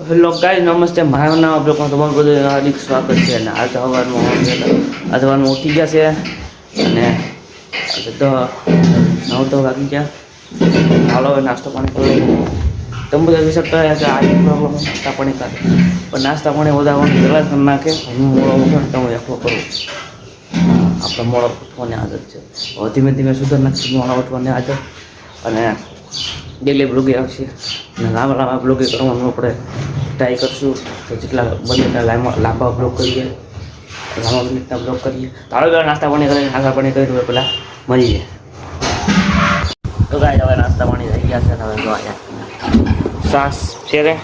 Hello guys નમસ્તે મારું નામ આપણે તમારું બધું હાર્દિક સ્વાગત છે અને આજે સવારમાં ઉઠી ગયા છે અને આજે તો 9 તો વાગી ગયા હાલો હવે નાસ્તો પાણી કરી તમે બધા વિચાર કર્યા કે આજે પ્રોબ્લેમ નાસ્તા પાણી કરે પણ નાસ્તા પાણી વધારવાનું પહેલાં કરી નાખે હું મોડો ઉઠો ને તમે એકલો કરું આપણે મોડો ઉઠવાની આદત છે હવે ધીમે ધીમે સુધાર નાખી મોડો ઉઠવાની આદત અને ડેલી બ્લોગિંગ આવશે અને લાંબા બ્લોગિંગ કરવાનું આપણે ટ્રાય કરશું તો જેટલા બને લાંબા બ્લોગ કરીએ લાંબા મિનિટના બ્લોગ કરીએ તારો નાસ્તા પાણી કરીને નાસ્તા પાણી કરી પહેલાં મળીએ તો ગાય હવે નાસ્તા પાણી થઈ ગયા છે ને હવે જો અહીંયા સાસ છે રે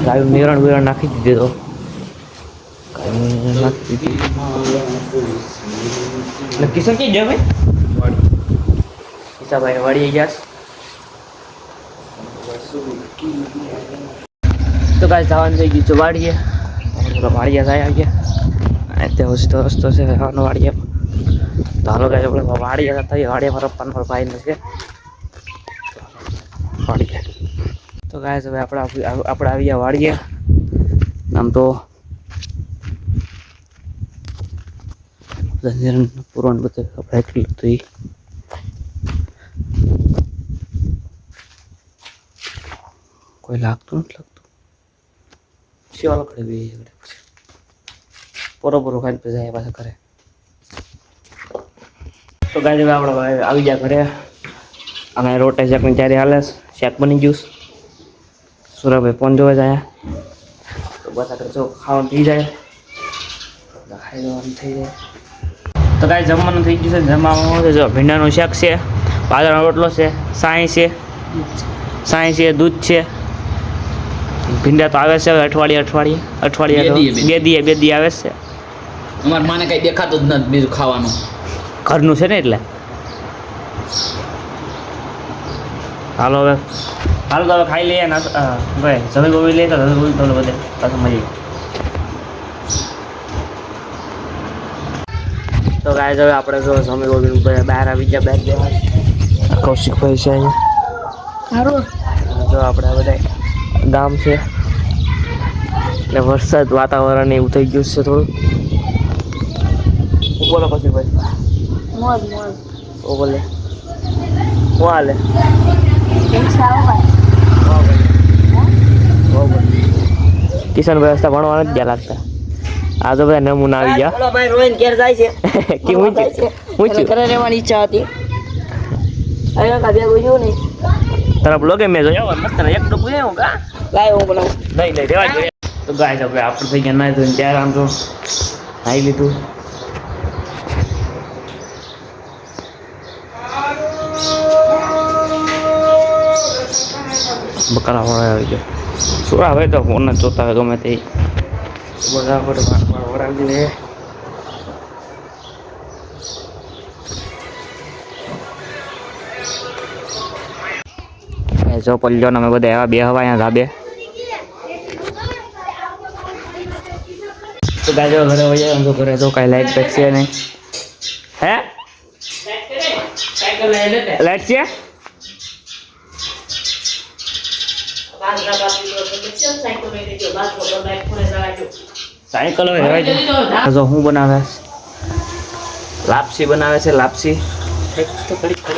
ગાયું નિરણ નાખી દીધી તો કિશન કે જાય ભાઈ કિસાભાઈ વાળી ગયા તો કાંઈ જવાનું થઈ ગયું છે વાડીએ વાડિયા થાય ગયા અત્યારે હસતો હસતો છે ખાવાનો વાડિયા તો હાલો કાંઈ આપણે વાડિયા થઈએ વાડિયામાં રપ્પાનો ભાઈ નથી વાડિયા તો કાંઈ હવે આપણે આવી ગયા વાડિયા આમ તો પુરાણ બધું આપણે એટલું હતું એ કોઈ લાગતું નથી લાગતું શિવાલો ખડે બે પછી પૂરો ખાઈને પછી જાય પાછા ઘરે તો ગાડી આપણે આવી ગયા ઘરે અને રોટે શાકની ત્યારે હાલે શાક બની ગયું સુરાભાઈ ફોન જોવા જાય તો બધા જો ખાવાનું થઈ જાય ખાઈ લેવાનું થઈ જાય તો કાંઈ જમવાનું થઈ ગયું છે જમવામાં જો ભીંડાનું શાક છે બાજરાનો રોટલો છે સાંઈ છે દૂધ છે ભીંડા તો આવે છે હવે અઠવાડિયે બે દી આવે છે અમારે માને કઈ દેખાતું જ નથી બીજું ખાવાનું ઘરનું છે ને એટલે હાલો હવે તો હવે ખાઈ લઈએ ભાઈ જમી બોવી લઈએ તો બધે પાછું મળી તો ગાય હવે આપણે જો જમી બોવી બહાર આવી ગયા બહાર જવા કૌશિકભાઈ છે અહીંયા જો આપણે બધા ગામ છે એટલે વરસાદ વાતાવરણ એવું થઈ ગયું છે થોડું શું બોલો પછી ભાઈ શું બોલે શું હાલે કિશનભાઈ રસ્તા ભણવા નથી ગયા લાગતા આ તો બધા નમૂના આવી ગયા ભાઈ રોહિત ઘેર જાય છે કે હું ઘરે રહેવાની ઈચ્છા હતી અહીંયા કાઢ્યા ગયું નહીં તારા બ્લોગે મેં જોયા મસ્ત એક ટોપ હું કા લાય હું બનાવું નહીં રેવા જોઈએ તો ગાય આપણે આપણે થઈ ગયા નાઈ ધોઈને ત્યારે આમ તો નાઈ લીધું બકરા વળાય આવી ગયો છોરા હવે તો ફોન જ જોતા હોય ગમે તે બરાબર વળાવી લે જો પલ્લો ને અમે બધા એવા બે હવા અહીંયા ધાબે તો ગાજો ઘરે વહી જાય ઘરે તો કાંઈ લાઈટ પેક છે નહીં હે લાઈટ છે સાયકલ જો હું બનાવે લાપસી બનાવે છે લાપસી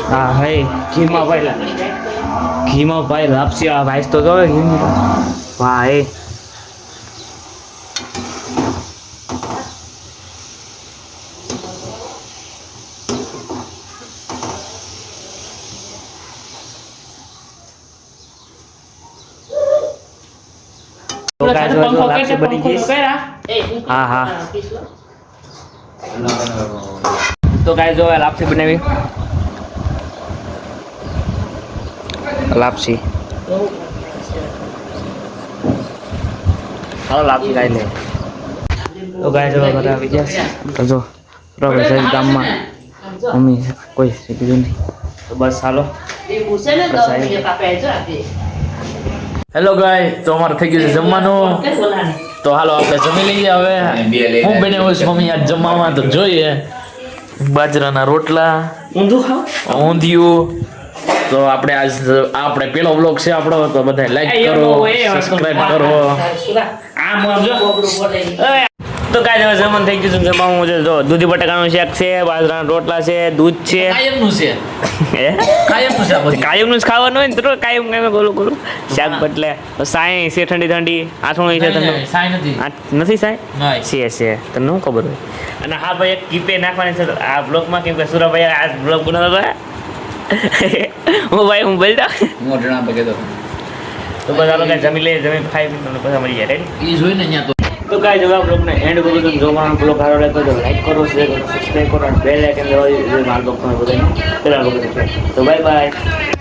હા ભાઈ ઘીમાં ભાઈ લાપસી આ ભાઈ તો જોવે ઘી ભાઈ લાપસી બની ગઈ હા તો ગાઈસ જો લાપસી બનાવી લાપસી હાલો લાપસી ખાઈ લે તો ગાય જો બધા આવી ગયા તો જો બરાબર છે ગામમાં મમ્મી કોઈ કીધું નહીં તો બસ હાલો હેલો ગાય તો અમારે થઈ ગયું છે જમવાનું તો હાલો આપણે જમી લઈએ હવે હું બનાવ્યું છે મમ્મી આજ જમવામાં તો જોઈએ બાજરાના રોટલા ઊંધું ખાવ ઊંધિયું તો આપણે પેલો વ્લોગ છે આપણો તો બધા લાઈક કરો સબસ્ક્રાઇબ કરો તો કાંઈ હવે જમણ થઈ ગયું છે જમવાનું છે જો દૂધી બટાકાનું શાક છે બાજરાના રોટલા છે દૂધ છે કાયમનું છે હે કાયમનું છે આ બધું. કાયમનું જ ખાવાનું હોય ને તો કાયમ ગોલું શાક બદલે સાય છે ઠંડી ઠંડી આથોણી છે તમને નહીં, સાય નથી નથી સાય નહીં. છે તને શું ખબર હોય અને હા ભાઈ એક કીપે નાખવાની છે આ બ્લોગમાં કેમ કે સુરાભાઈ આ બ્લોગ બનાવતો હતો હું બોલતા મોઢણા બગે તો તો બધા લોકો જમી લઈએ જમી ખાઈ પી તમને પછી મળી જાય રેડી ઈ જોઈ ને અહીંયા તો કાંઈ જવાબ બ્લોગને એન્ડ કરું છું જો મારો બ્લોગ સારો લાગ્યો તો લાઈક કરો શેર કરો સબસ્ક્રાઈબ કરો અને બેલ આઇકન દબાવી મારા બ્લોગ તમે બધાને પેલા લોકો તો બાય બાય